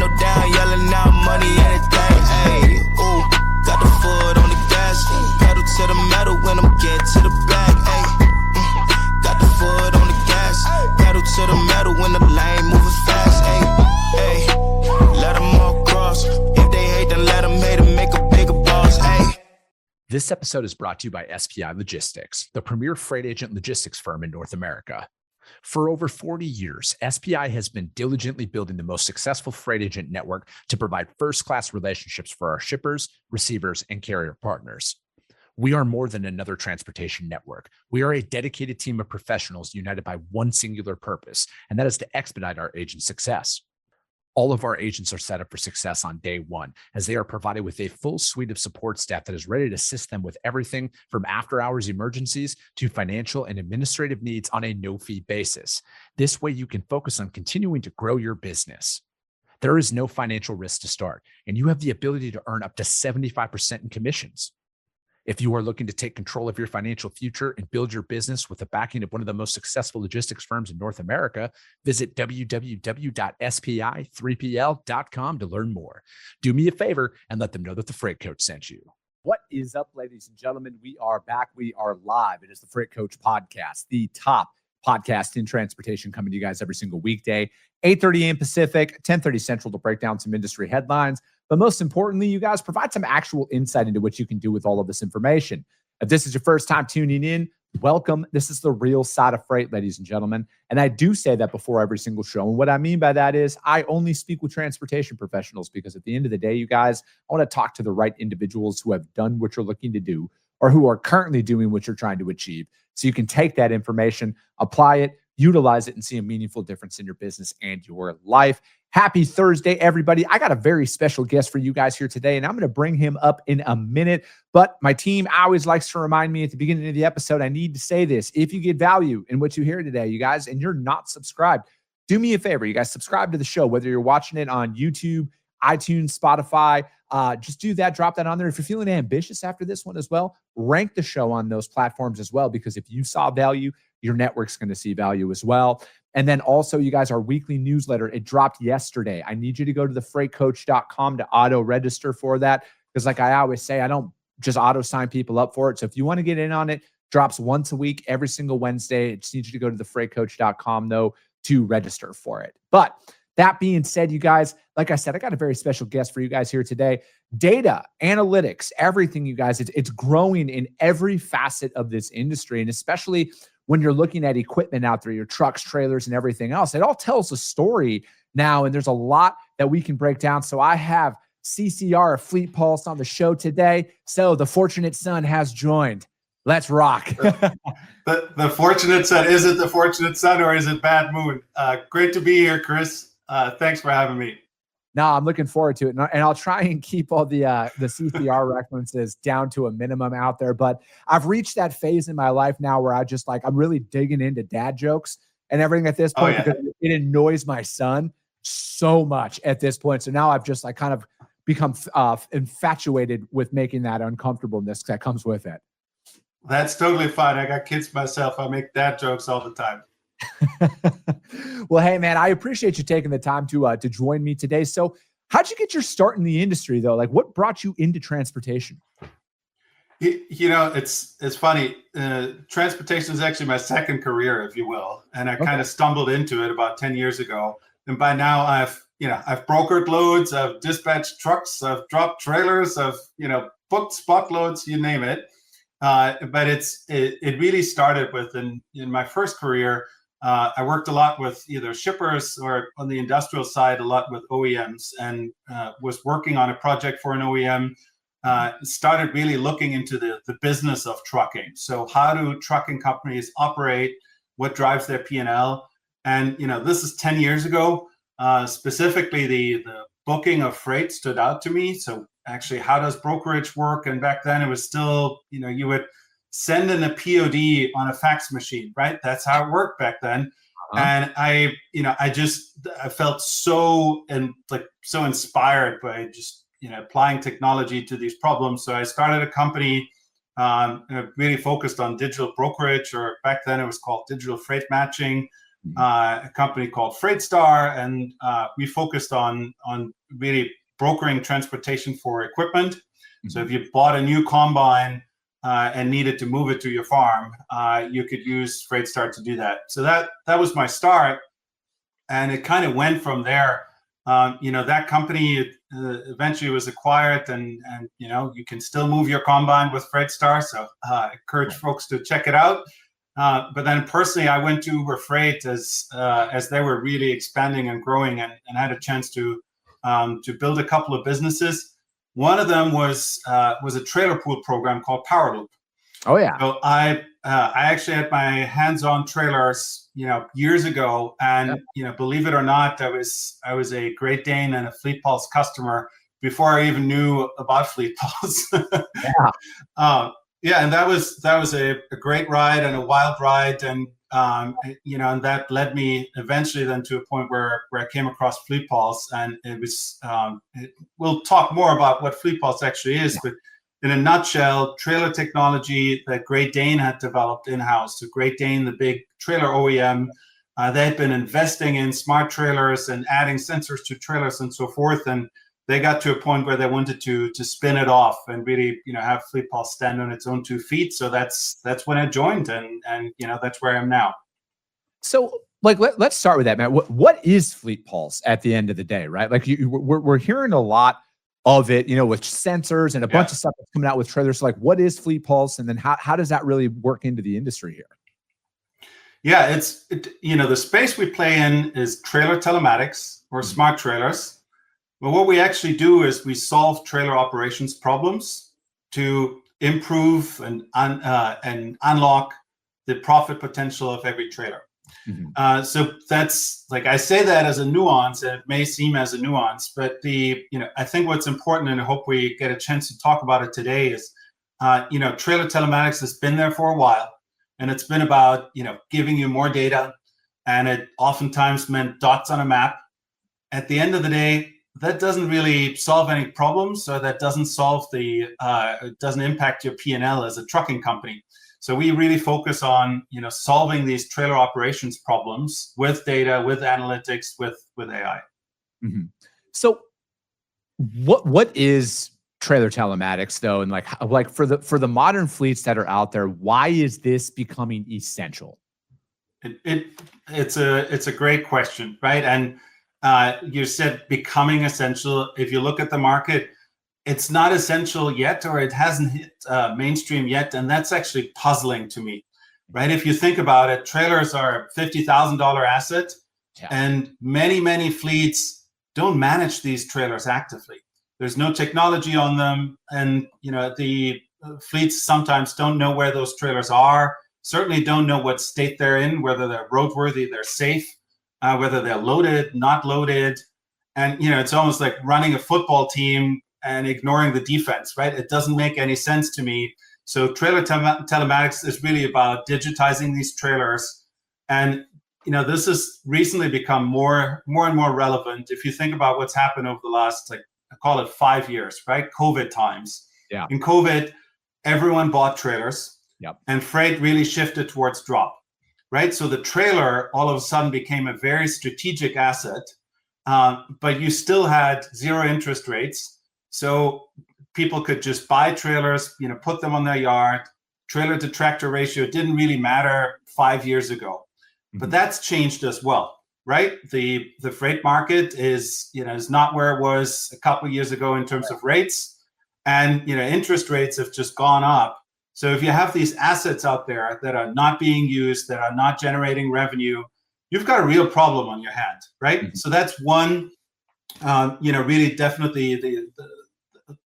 window down, yelling out money, anything. Ayy, ooh, got the foot on the gas, pedal to the metal when I'm getting to the back. Ayy, got the foot on the gas, pedal to the metal when the lane moving fast. Ayy, ayy, let them all cross. If they hate, then let them hate and make a bigger boss. Ayy. This episode is brought to you by SPI Logistics, the premier freight agent logistics firm in North America. For over 40 years, SPI has been diligently building the most successful freight agent network to provide first-class relationships for our shippers, receivers, and carrier partners. We are more than another transportation network. We are a dedicated team of professionals united by one singular purpose, and that is to expedite our agents' success. All of our agents are set up for success on day one, as they are provided with a full suite of support staff that is ready to assist them with everything from after-hours emergencies to financial and administrative needs on a no-fee basis. This way, you can focus on continuing to grow your business. There is no financial risk to start, and you have the ability to earn up to 75% in commissions. If you are looking to take control of your financial future and build your business with the backing of one of the most successful logistics firms in North America, visit www.spi3pl.com to learn more. Do me a favor and let them know that the Freight Coach sent you. What is up, ladies and gentlemen? We are back. We are live. It is the Freight Coach Podcast, the top podcast in transportation, coming to you guys every single weekday, 8:30 a.m. Pacific, 10:30 Central, to break down some industry headlines. But most importantly, you guys provide some actual insight into what you can do with all of this information. If this is your first time tuning in, welcome. This is the real side of freight, ladies and gentlemen. And I do say that before every single show. And what I mean by that is I only speak with transportation professionals, because at the end of the day, you guys, I want to talk to the right individuals who have done what you're looking to do, or who are currently doing what you're trying to achieve. So you can take that information, apply it, utilize it, and see a meaningful difference in your business and your life. Happy Thursday, everybody. I got a very special guest for you guys here today, and I'm going to bring him up in a minute. But my team always likes to remind me at the beginning of the episode, I need to say this. If you get value in what you hear today, you guys, and you're not subscribed, do me a favor. You guys subscribe to the show, whether you're watching it on YouTube, iTunes, Spotify. Just do that. Drop that on there. If you're feeling ambitious after this one as well, rank the show on those platforms as well, because if you saw value, your network's going to see value as well. And then also, you guys, our weekly newsletter, it dropped yesterday. I need you to go to thefreightcoach.com to auto register for that, because like I always say, I don't just auto sign people up for it. So if you want to get in on it, drops once a week, every single Wednesday. I just need you to go to thefreightcoach.com though to register for it. But that being said, you guys, like I said, I got a very special guest for you guys here today. Data, analytics, everything, you guys, it's growing in every facet of this industry. And especially when you're looking at equipment out there, your trucks, trailers, and everything else, it all tells a story now. And there's a lot that we can break down. So I have CCR of FleetPulse on the show today. So the fortunate son has joined. Let's rock. The fortunate son. Is it the fortunate son or is it Bad Moon? Great to be here, Chris. Thanks for having me. No, I'm looking forward to it. And I'll try and keep all the CCR references down to a minimum out there. But I've reached that phase in my life now where I'm really digging into dad jokes and everything at this point, because it annoys my son so much at this point. So now I've just kind of become infatuated with making that uncomfortableness that comes with it. That's totally fine. I got kids myself. I make dad jokes all the time. Well, hey, man, I appreciate you taking the time to join me today. So how'd you get your start in the industry, though? Like, what brought you into transportation? You know, it's funny. Transportation is actually my second career, if you will. And I kind of stumbled into it about 10 years ago. And by now I've brokered loads, I've dispatched trucks, I've dropped trailers, I've, booked spot loads, you name it. But it really started with in my first career. I worked a lot with either shippers or on the industrial side, a lot with OEMs, and was working on a project for an OEM. Started really looking into the business of trucking. So how do trucking companies operate? What drives their P&L? And this is 10 years ago. Specifically, the booking of freight stood out to me. So actually, how does brokerage work? And back then, it was still you would send in a POD on a fax machine, right? That's how it worked back then. And I felt so inspired by just applying technology to these problems. So I started a company really focused on digital brokerage, or back then it was called digital freight matching. a company called Freightstar, and we focused on really brokering transportation for equipment. So if you bought a new combine and needed to move it to your farm, you could use Freightstar to do that. So that was my start, and it kind of went from there. That company eventually was acquired, and you can still move your combine with Freightstar. So I encourage folks to check it out. But then personally, I went to Uber Freight as they were really expanding and growing, and had a chance to build a couple of businesses. One of them was a trailer pool program called Powerloop. Oh yeah. So I actually had my hands on trailers, years ago, and believe it or not, I was a Great Dane and a FleetPulse customer before I even knew about FleetPulse. Yeah, and that was a great ride and a wild ride, and and that led me eventually then to a point where I came across FleetPulse, and it was. We'll talk more about what FleetPulse actually is, but in a nutshell, trailer technology that Great Dane had developed in-house. So Great Dane, the big trailer OEM, they had been investing in smart trailers and adding sensors to trailers and so forth, and they got to a point where they wanted to spin it off and really, have FleetPulse stand on its own 2 feet. So that's when I joined, and that's where I am now. So, let's start with that, man. What is FleetPulse at the end of the day, right? Like, we're hearing a lot of it, with sensors and a bunch of stuff that's coming out with trailers. So, what is FleetPulse, and then how does that really work into the industry here? Yeah, the space we play in is trailer telematics or smart trailers. But what we actually do is we solve trailer operations problems to improve and unlock the profit potential of every trailer. So that's, like, I say that as a nuance, and it may seem as a nuance, but I think what's important, and I hope we get a chance to talk about it today, is trailer telematics has been there for a while, and it's been about giving you more data, and it oftentimes meant dots on a map. At the end of the day, that doesn't really solve any problems, so that doesn't solve it doesn't impact your P&L as a trucking company. So we really focus on, solving these trailer operations problems with data, with analytics, with AI. So what is trailer telematics though? And like for the modern fleets that are out there, why is this becoming essential? It's a great question, right? And you said becoming essential. If you look at the market, it's not essential yet, or it hasn't hit mainstream yet, and that's actually puzzling to me, right? If you think about it, trailers are a $50,000 asset, and many fleets don't manage these trailers actively. There's no technology on them, and the fleets sometimes don't know where those trailers are, certainly don't know what state they're in, whether they're roadworthy, they're safe, whether they're loaded, not loaded. And, it's almost like running a football team and ignoring the defense, right? It doesn't make any sense to me. So trailer telematics is really about digitizing these trailers. And, this has recently become more and more relevant. If you think about what's happened over the last, I call it 5 years, right? COVID times. Yeah. In COVID, everyone bought trailers. Yep. And freight really shifted towards drop. Right, so the trailer all of a sudden became a very strategic asset, but you still had zero interest rates, so people could just buy trailers, put them on their yard. Trailer to tractor ratio didn't really matter 5 years ago, but that's changed as well, right? The freight market is not where it was a couple of years ago in terms of rates, and interest rates have just gone up. So if you have these assets out there that are not being used, that are not generating revenue, you've got a real problem on your hand, right? So that's one, really definitely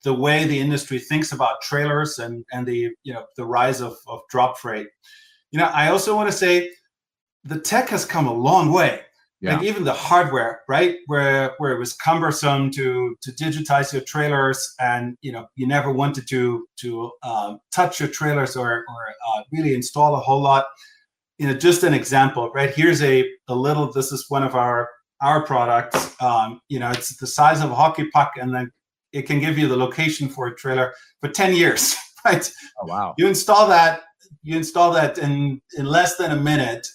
the way the industry thinks about trailers and the rise of drop freight. I also want to say the tech has come a long way. Yeah. Like even the hardware, right, where it was cumbersome to digitize your trailers, and you never wanted to touch your trailers or really install a whole lot. Just an example, right? Here's a little. This is one of our products. It's the size of a hockey puck, and then it can give you the location for a trailer for 10 years, right? Oh wow! You install that in less than a minute.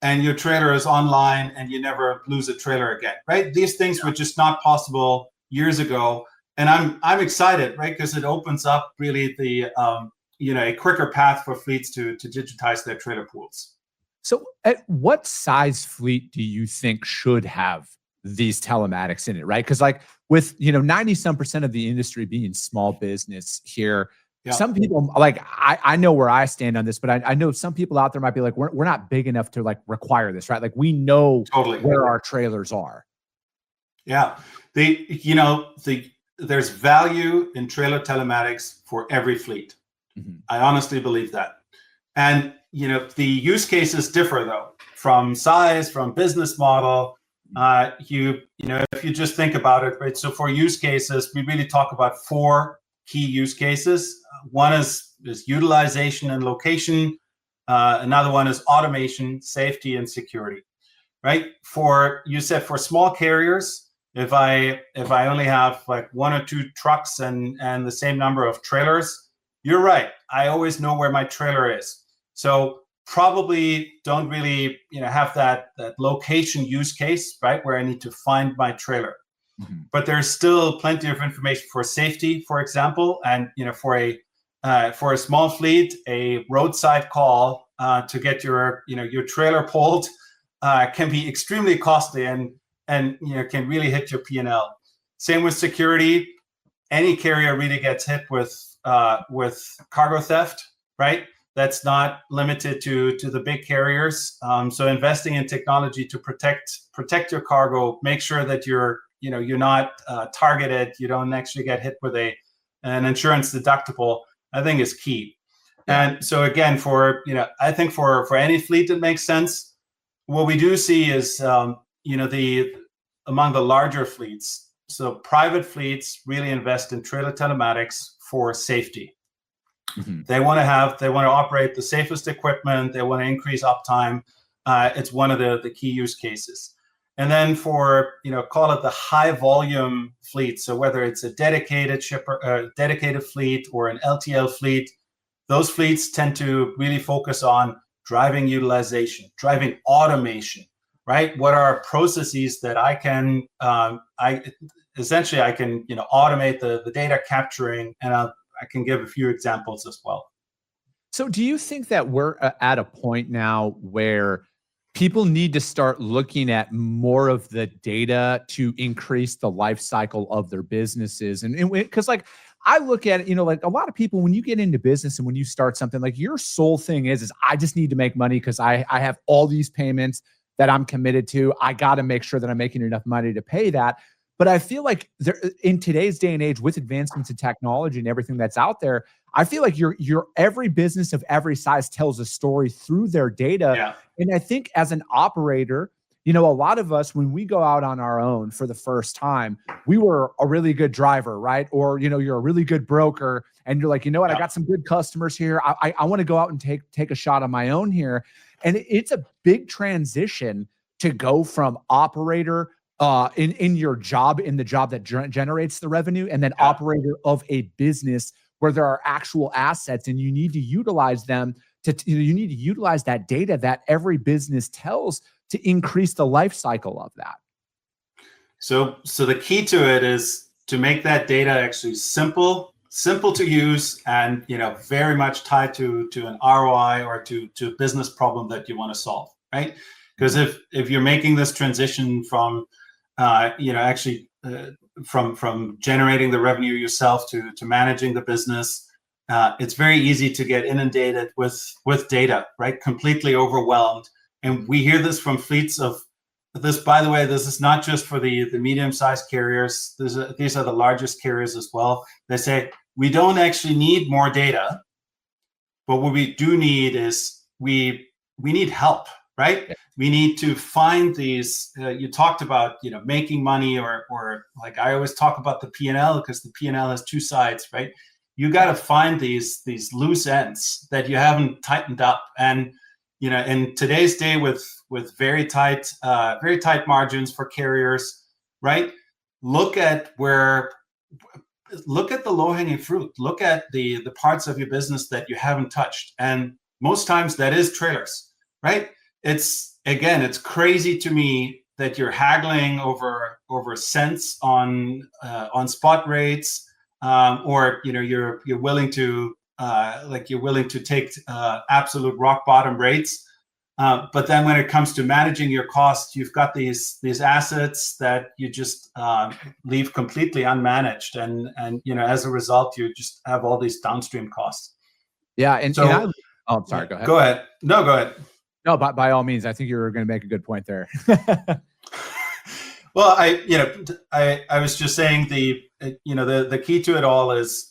and your trailer is online and you never lose a trailer again, right? These things were just not possible years ago. And I'm excited, right? Because it opens up really the, a quicker path for fleets to digitize their trailer pools. So at what size fleet do you think should have these telematics in it, right? Because like with, 90% of the industry being small business here, some people like, I know where I stand on this, but I know some people out there might be like, we're not big enough to like require this, right? Like we know where our trailers are. Yeah. There's value in trailer telematics for every fleet. Mm-hmm. I honestly believe that. And, the use cases differ though, from size, from business model. If you just think about it, right? So for use cases, we really talk about 4 key use cases. One is utilization and location. Another one is automation, safety, and security, right? For small carriers, if I only have like 1 or 2 trucks and the same number of trailers, you're right. I always know where my trailer is. So probably don't really, have that location use case, right? Where I need to find my trailer. Mm-hmm. But there's still plenty of information for safety, for example, and for a small fleet, a roadside call to get your trailer pulled can be extremely costly and can really hit your P&L. Same with security. Any carrier really gets hit with cargo theft, right? That's not limited to the big carriers. So investing in technology to protect your cargo, make sure that you're not targeted, you don't actually get hit with an insurance deductible, I think is key. Yeah. And so again, I think for any fleet it makes sense. What we do see is among the larger fleets, so private fleets really invest in trailer telematics for safety. Mm-hmm. They want to operate the safest equipment. They want to increase uptime. It's one of the key use cases. And then for, call it the high volume fleet. So whether it's a dedicated shipper, dedicated fleet or an LTL fleet, those fleets tend to really focus on driving utilization, driving automation, right? What are processes that I can automate the data capturing, and I can give a few examples as well. So do you think that we're at a point now where people need to start looking at more of the data to increase the life cycle of their businesses? And because like I look at it, like a lot of people, when you get into business and when you start something, like your sole thing is I just need to make money because I have all these payments that I'm committed to. I got to make sure that I'm making enough money to pay that. But I feel like in today's day and age, with advancements in technology and everything that's out there, I feel like your every business of every size tells a story through their data. Yeah. And I think as an operator, a lot of us, when we go out on our own for the first time, we were a really good driver, right? Or, you're a really good broker and you're like, I got some good customers here. I want to go out and take a shot on my own here. And it's a big transition to go from operator in your job, in the job that generates the revenue, and then operator of a business where there are actual assets and you need to utilize them you need to utilize that data that every business tells to increase the life cycle of that. So the key to it is to make that data actually simple to use and, very much tied to an ROI or to a business problem that you want to solve, right? Because if you're making this transition from from generating the revenue yourself to managing the business, it's very easy to get inundated with data, right? Completely overwhelmed. And we hear this from fleets of this, by the way, this is not just for the medium-sized carriers. These are the largest carriers as well. They say, we don't actually need more data, but what we do need is we need help, right? Yeah. We need to find these, you talked about, making money or like I always talk about the P&L because the P&L has 2 sides, right? You got to find these loose ends that you haven't tightened up. And, in today's day with very tight margins for carriers, right? Look at the low-hanging fruit. Look at the parts of your business that you haven't touched. And most times that is trailers, right? it's crazy to me that you're haggling over cents on spot rates, or you're willing to take absolute rock bottom rates. But then when it comes to managing your costs, you've got these assets that you just leave completely unmanaged, and as a result, you just have all these downstream costs. Yeah, and I'm sorry. Go ahead. Go ahead. No, go ahead. No, by all means, I think you were going to make a good point there. Well, I was just saying the key to it all is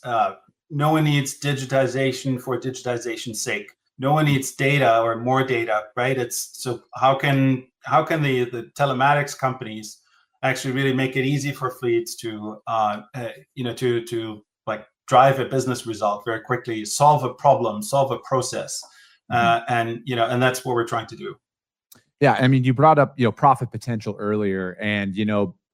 no one needs digitization for digitization's sake. No one needs data or more data, right? So how can the telematics companies actually really make it easy for fleets to like drive a business result very quickly, solve a problem, solve a process, and that's what we're trying to do. Yeah, I mean, you brought up profit potential earlier, and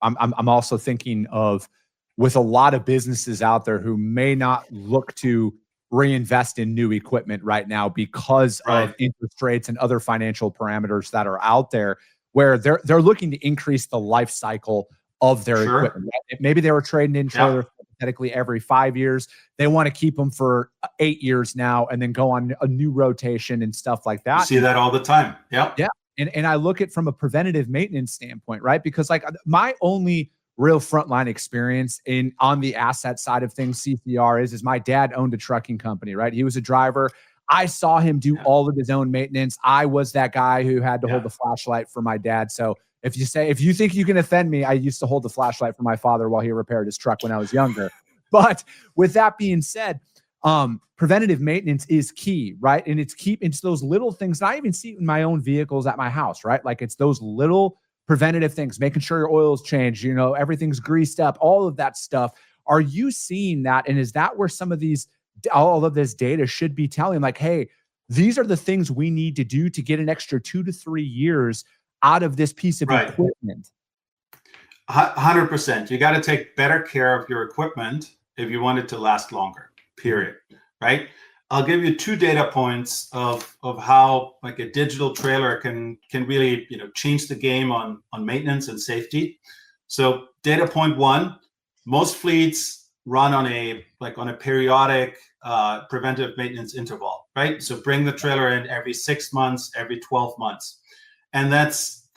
I'm also thinking of, with a lot of businesses out there who may not look to reinvest in new equipment right now because of interest rates and other financial parameters that are out there, where they're looking to increase the life cycle of their equipment. Maybe they were trading in trailers hypothetically every 5 years. They want to keep them for 8 years now and then go on a new rotation and stuff like that. You see that all the time. Yeah. And I look at from a preventative maintenance standpoint, right? Because like my only real frontline experience on the asset side of things, CCR, is my dad owned a trucking company, right? He was a driver. I saw him do all of his own maintenance. I was that guy who had to hold the flashlight for my dad. So if you think you can offend me, I used to hold the flashlight for my father while he repaired his truck when I was younger. But with that being said, preventative maintenance is key, right? And it's those little things. And I even see it in my own vehicles at my house, right? Like it's those little preventative things, making sure your oil's changed, everything's greased up, all of that stuff. Are you seeing that? And is that where all of this data should be telling, like, hey, these are the things we need to do to get an extra 2 to 3 years out of this piece of equipment? 100%. You got to take better care of your equipment if you want it to last longer, period. Right? I'll give you 2 data points of how like a digital trailer can really change the game on maintenance and safety. So data point 1, most fleets run on a periodic preventive maintenance interval, right? So bring the trailer in every 6 months, every 12 months, and that's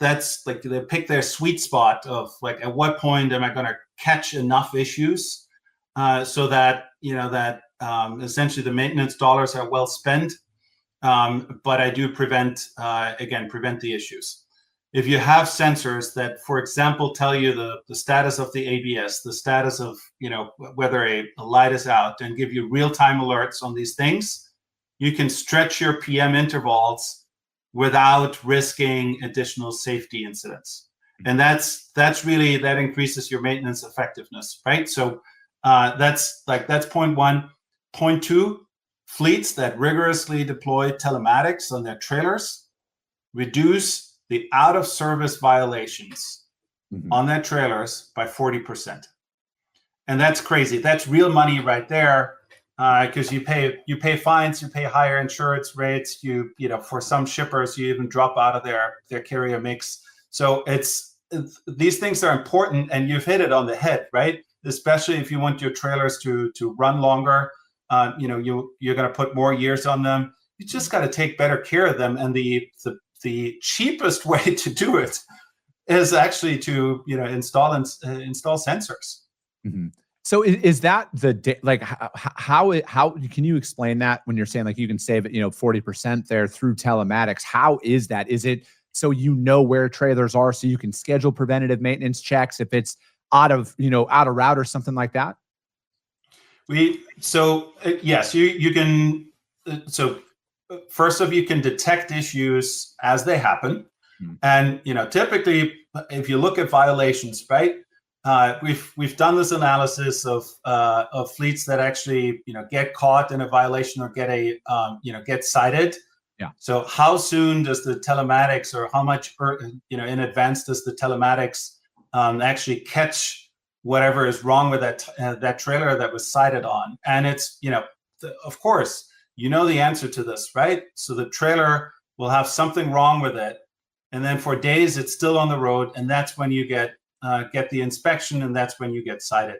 like they pick their sweet spot of like, at what point am I going to catch enough issues so that essentially the maintenance dollars are well spent, but I do prevent the issues. If you have sensors that, for example, tell you the status of the ABS, the status of whether a light is out, and give you real-time alerts on these things, you can stretch your PM intervals without risking additional safety incidents, and that increases your maintenance effectiveness, right? So that's point 1. Point 2, fleets that rigorously deploy telematics on their trailers reduce the out-of-service violations on their trailers by 40%. And that's crazy. That's real money right there, because you pay fines, you pay higher insurance rates, for some shippers, you even drop out of their carrier mix. So these things are important, and you've hit it on the head, right? Especially if you want your trailers to run longer. You're going to put more years on them. You just got to take better care of them, and the cheapest way to do it is actually to install sensors. So is that how can you explain that when you're saying like you can save it 40% there through telematics? How is that? Is it so where trailers are, so you can schedule preventative maintenance checks if it's out of route or something like that? Yes, you can. So first off, you can detect issues as they happen, and typically, if you look at violations, right? We've done this analysis of fleets that actually get caught in a violation or get cited. Yeah. So how soon does the telematics, or how much in advance does the telematics actually catch whatever is wrong with that trailer that was cited on? And it's of course the answer to this, right? So the trailer will have something wrong with it, and then for days it's still on the road, and that's when you get the inspection, and that's when you get cited.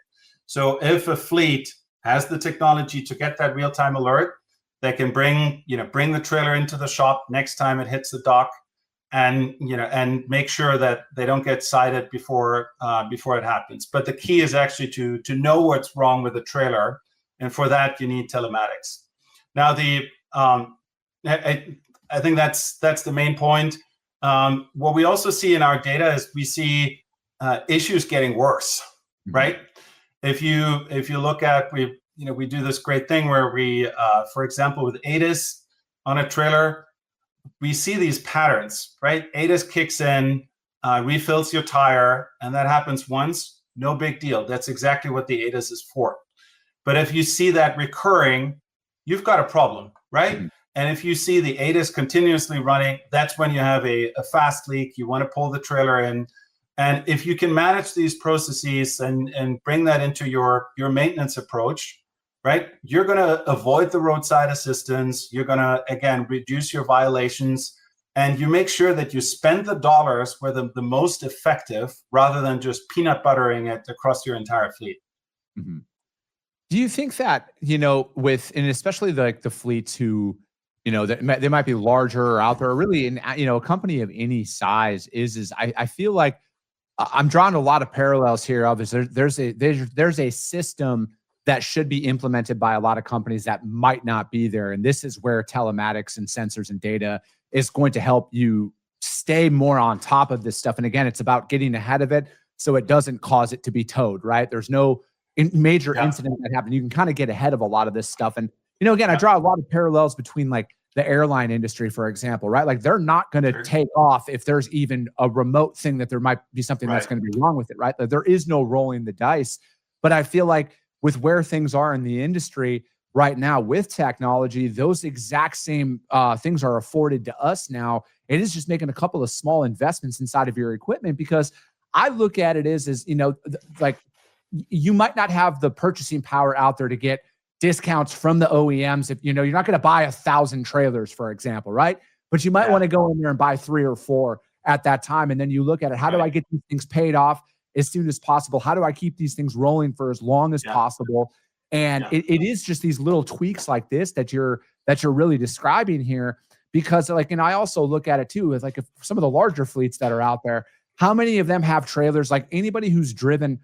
So if a fleet has the technology to get that real-time alert, they can bring the trailer into the shop next time it hits the dock, and make sure that they don't get cited before it happens. But the key is actually to know what's wrong with the trailer, and for that you need telematics. Now I think that's the main point. What we also see in our data is we see issues getting worse, right? If you look at, we do this great thing where we, for example, with ADAS on a trailer, we see these patterns, right? ADAS kicks in, refills your tire, and that happens once, no big deal. That's exactly what the ADAS is for. But if you see that recurring, you've got a problem, right? And if you see the ADAS continuously running, that's when you have a fast leak. You want to pull the trailer in. And if you can manage these processes and bring that into your maintenance approach, right, you're going to avoid the roadside assistance. You're going to, again, reduce your violations. And you make sure that you spend the dollars where the most effective, rather than just peanut buttering it across your entire fleet. Mm-hmm. Do you think that, and especially the fleets who, that they might be larger or out there, or really in, a company of any size is I feel like I'm drawing a lot of parallels here. Obviously, there's a system that should be implemented by a lot of companies that might not be there. And this is where telematics and sensors and data is going to help you stay more on top of this stuff. And again, it's about getting ahead of it so it doesn't cause it to be towed, right? There's no major incident that happened. You can kind of get ahead of a lot of this stuff. And, again, I draw a lot of parallels between like the airline industry, for example, right? Like they're not going to take off if there's even a remote thing that there might be something that's going to be wrong with it, right? Like there is no rolling the dice. But I feel like with where things are in the industry right now with technology, those exact same things are afforded to us now. It is just making a couple of small investments inside of your equipment, because I look at it as like you might not have the purchasing power out there to get discounts from the OEMs. If you're not going to buy 1,000 trailers, for example, right? But you might want to go in there and buy 3 or 4 at that time. And then you look at it, how do I get these things paid off as soon as possible? How do I keep these things rolling for as long as possible? And it is just these little tweaks like this that you're really describing here, because and I also look at it too, as like if some of the larger fleets that are out there, how many of them have trailers? Like anybody who's driven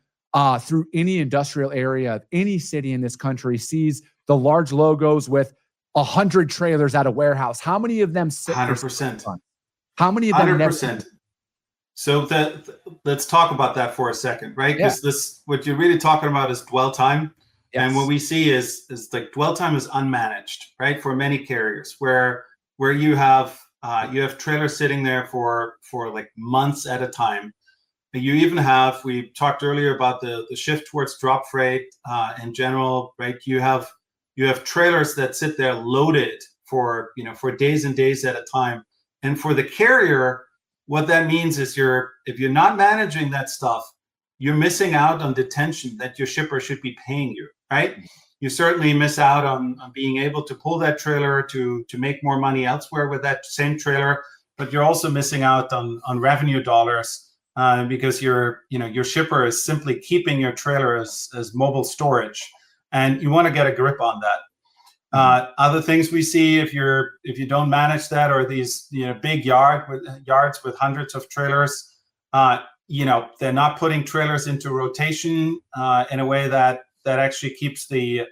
through any industrial area of any city in this country sees the large logos with 100 trailers at a warehouse. How many of them sit? 100%. How many of them? 100%. So let's talk about that for a second, right? Because what you're really talking about is dwell time. Yes. And what we see is like dwell time is unmanaged, right? For many carriers, where you have trailers sitting there for like months at a time. You even have, we talked earlier about the shift towards drop freight in general, right? You have trailers that sit there loaded for days and days at a time. And for the carrier, what that means is if you're not managing that stuff, you're missing out on detention that your shipper should be paying you, right? You certainly miss out on being able to pull that trailer to make more money elsewhere with that same trailer, but you're also missing out on revenue dollars. Because your shipper is simply keeping your trailer as mobile storage, and you want to get a grip on that. Other things we see, if you don't manage that, or these big yards with hundreds of trailers, they're not putting trailers into rotation in a way that actually keeps the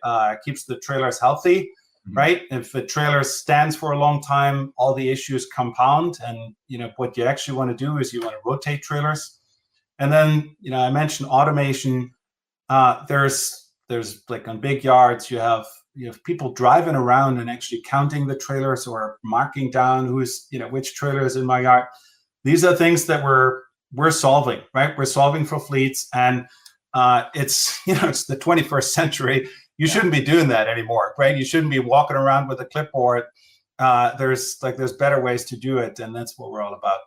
trailers healthy. Right? If a trailer stands for a long time, all the issues compound, and what you actually want to do is you want to rotate trailers. And then I mentioned automation. There's like on big yards, you have people driving around and actually counting the trailers or marking down which trailer is in my yard. These are things that we're solving, right? We're solving for fleets, and it's the 21st century. You shouldn't be doing that anymore, right? You shouldn't be walking around with a clipboard. There's better ways to do it, and that's what we're all about.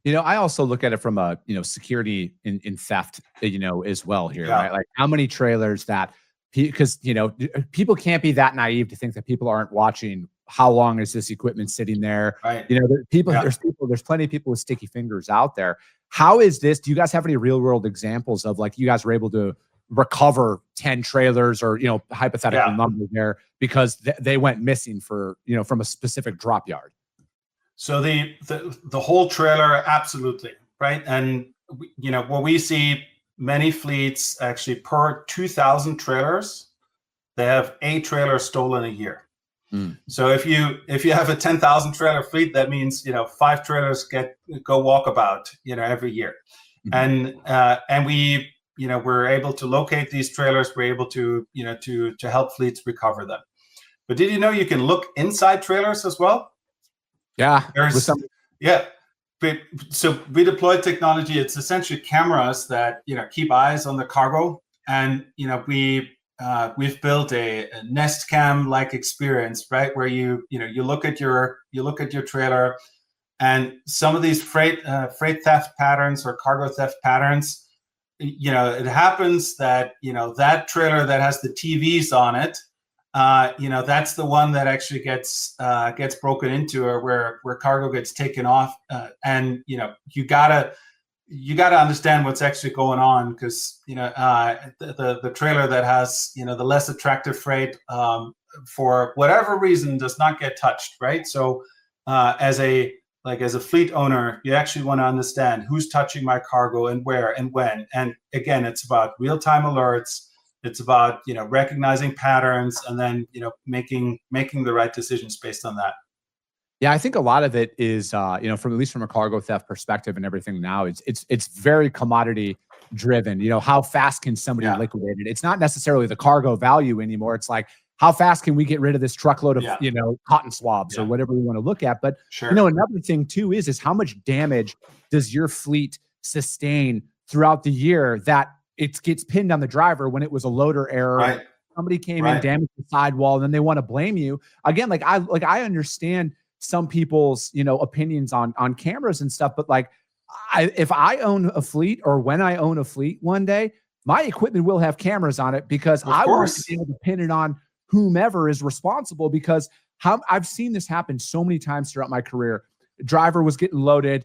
I also look at it from a security in theft, as well here, right? Like how many trailers that, because people can't be that naive to think that people aren't watching how long is this equipment sitting there? Right. There's plenty of people with sticky fingers out there. How is this? Do you guys have any real world examples of like you guys were able to recover 10 trailers or, hypothetical number there because they went missing for, from a specific drop yard? So the whole trailer, absolutely. Right. And, what we see many fleets actually per 2,000 trailers, they have a trailer stolen a year. So if you have a 10,000 trailer fleet, that means 5 trailers go walkabout every year, and we're able to locate these trailers. We're able to to help fleets recover them. But did you know you can look inside trailers as well? Yeah, So we deploy technology. It's essentially cameras that keep eyes on the cargo, and we've built a Nest Cam like experience, right? Where you look at your trailer, and some of these freight theft patterns or cargo theft patterns, it happens that that trailer that has the TVs on it, that's the one that actually gets broken into, or where cargo gets taken off, and you gotta understand what's actually going on, because the trailer that has the less attractive freight for whatever reason does not get touched, right? So as a fleet owner, you actually want to understand who's touching my cargo and where and when. And again, it's about real-time alerts. It's about recognizing patterns and then making the right decisions based on that. Yeah, I think a lot of it is, from at least from a cargo theft perspective and everything now, it's very commodity driven. How fast can somebody liquidate it? It's not necessarily the cargo value anymore. It's like, how fast can we get rid of this truckload of, cotton swabs or whatever we want to look at. But, another thing too is how much damage does your fleet sustain throughout the year that it gets pinned on the driver when it was a loader error. Right. Somebody came in, damaged the sidewall, and then they want to blame you. Again, I understand some people's opinions on cameras and stuff, but if I own a fleet, or when I own a fleet one day, my equipment will have cameras on it, because I want to be able to pin it on whomever is responsible, because I've seen this happen so many times throughout my career. Driver was getting loaded,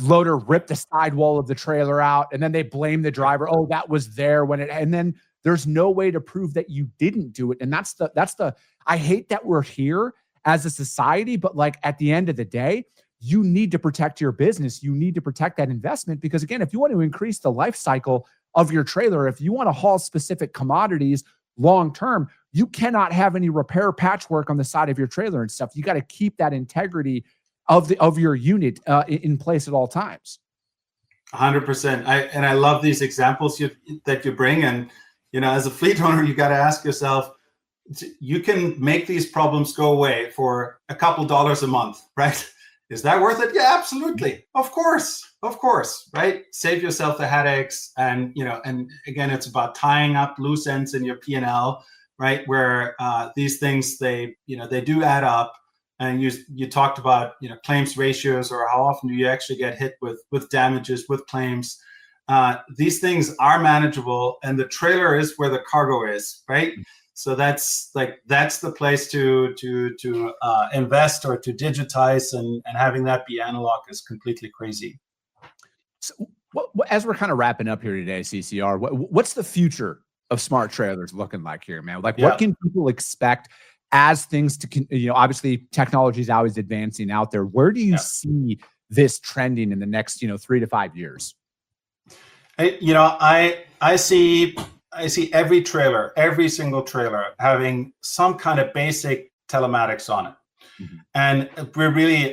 loader ripped the sidewall of the trailer out, and then they blame the driver. Oh, that was there and then there's no way to prove that you didn't do it. And that's the I hate that we're here as a society, but at the end of the day, you need to protect your business. You need to protect that investment, because again, if you want to increase the life cycle of your trailer, if you want to haul specific commodities long term, you cannot have any repair patchwork on the side of your trailer and stuff. You got to keep that integrity of your unit in place at all times. 100%. I love these examples that you bring, and as a fleet owner, you got to ask yourself, you can make these problems go away for a couple dollars a month, right? Is that worth it? Yeah, absolutely. Of course, right? Save yourself the headaches. And, and again, it's about tying up loose ends in your P&L, right? Where these things, they do add up. And you talked about, claims ratios, or how often do you actually get hit with damages, with claims. These things are manageable, and the trailer is where the cargo is, right? So that's the place to invest, or to digitize, and having that be analog is completely crazy. So as we're kind of wrapping up here today, CCR, what's the future of smart trailers looking like here, man? What can people expect as things obviously technology is always advancing out there? Where do you see this trending in the next 3 to 5 years? I see every single trailer having some kind of basic telematics on it. And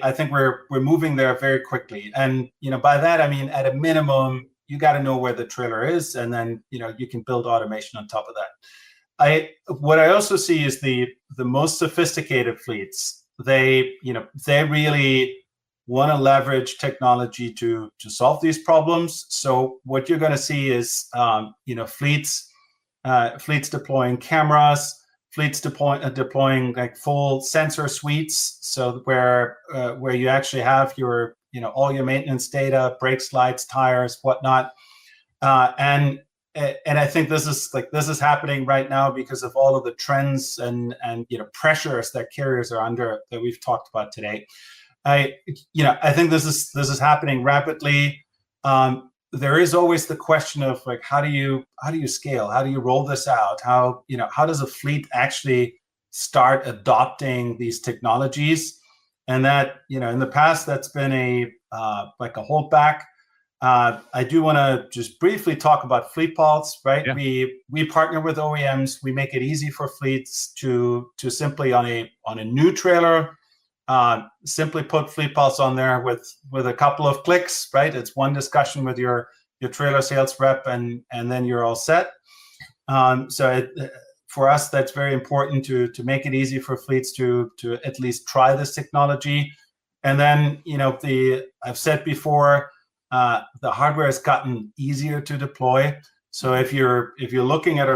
I think we're moving there very quickly. And, by that, I mean, at a minimum, you got to know where the trailer is, and then, you can build automation on top of that. What I also see is the most sophisticated fleets, they really want to leverage technology to solve these problems. So what you're going to see is, fleets deploying cameras, fleets deploying full sensor suites. So where you actually have your, all your maintenance data, brakes, lights, tires, whatnot. And and I think this is happening right now because of all of the trends and pressures that carriers are under that we've talked about today. I think this is happening rapidly. There is always the question of like, how do you scale? How do you roll this out? How does a fleet actually start adopting these technologies? And that, in the past, that's been a holdback. I do want to just briefly talk about FleetPulse, right? Yeah. We partner with OEMs. We make it easy for fleets to simply on a new trailer, simply put FleetPulse on there with a couple of clicks, right? It's one discussion with your trailer sales rep, and then you're all set. For us, that's very important to make it easy for fleets to at least try this technology. And then, I've said before, the hardware has gotten easier to deploy. So if you're looking at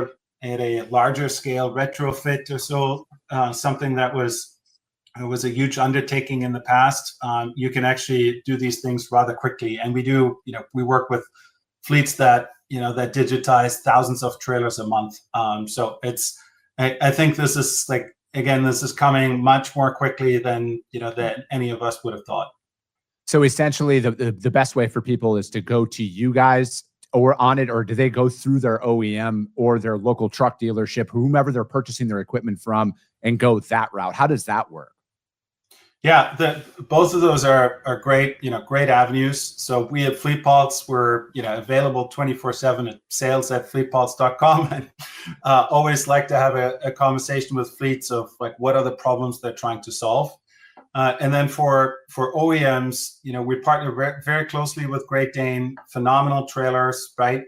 a larger scale retrofit or so, something that was a huge undertaking in the past, you can actually do these things rather quickly. And we work with fleets that digitize thousands of trailers a month. So I think this is coming much more quickly than any of us would have thought. So essentially, the best way for people is to go to you guys or on it, or do they go through their OEM or their local truck dealership, whomever they're purchasing their equipment from, and go that route? How does that work? Yeah, both of those are great, great avenues. So we at FleetPulse, we're available 24/7 at sales@fleetpulse.com, and always like to have a conversation with fleets of like what are the problems they're trying to solve. And then for OEMs, we partner very closely with Great Dane, phenomenal trailers, right?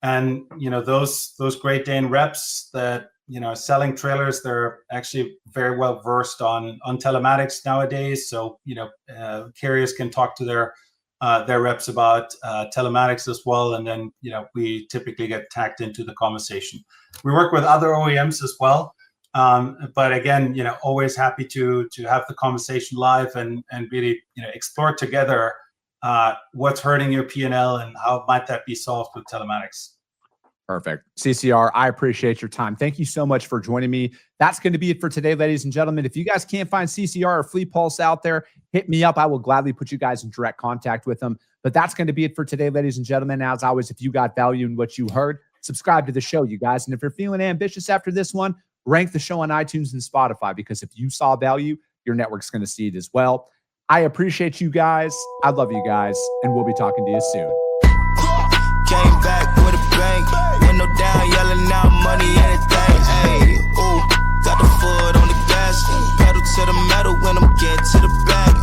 And those Great Dane reps that selling trailers, they're actually very well versed on telematics nowadays. So carriers can talk to their reps about telematics as well, and then we typically get tagged into the conversation. We work with other OEMs as well. But again, always happy to have the conversation live and really, explore together what's hurting your P&L and how might that be solved with telematics. Perfect. CCR, I appreciate your time. Thank you so much for joining me. That's going to be it for today, ladies and gentlemen. If you guys can't find CCR or FleetPulse out there, hit me up. I will gladly put you guys in direct contact with them. But that's going to be it for today, ladies and gentlemen. As always, if you got value in what you heard, subscribe to the show, you guys. And if you're feeling ambitious after this one, rank the show on iTunes and Spotify, because if you saw value, your network's going to see it as well. I appreciate you guys. I love you guys, and we'll be talking to you soon. Came back with a bang, window down, yelling out money, anything. Hey, ooh, got the foot on the gas, pedal to the metal when I'm getting to the back.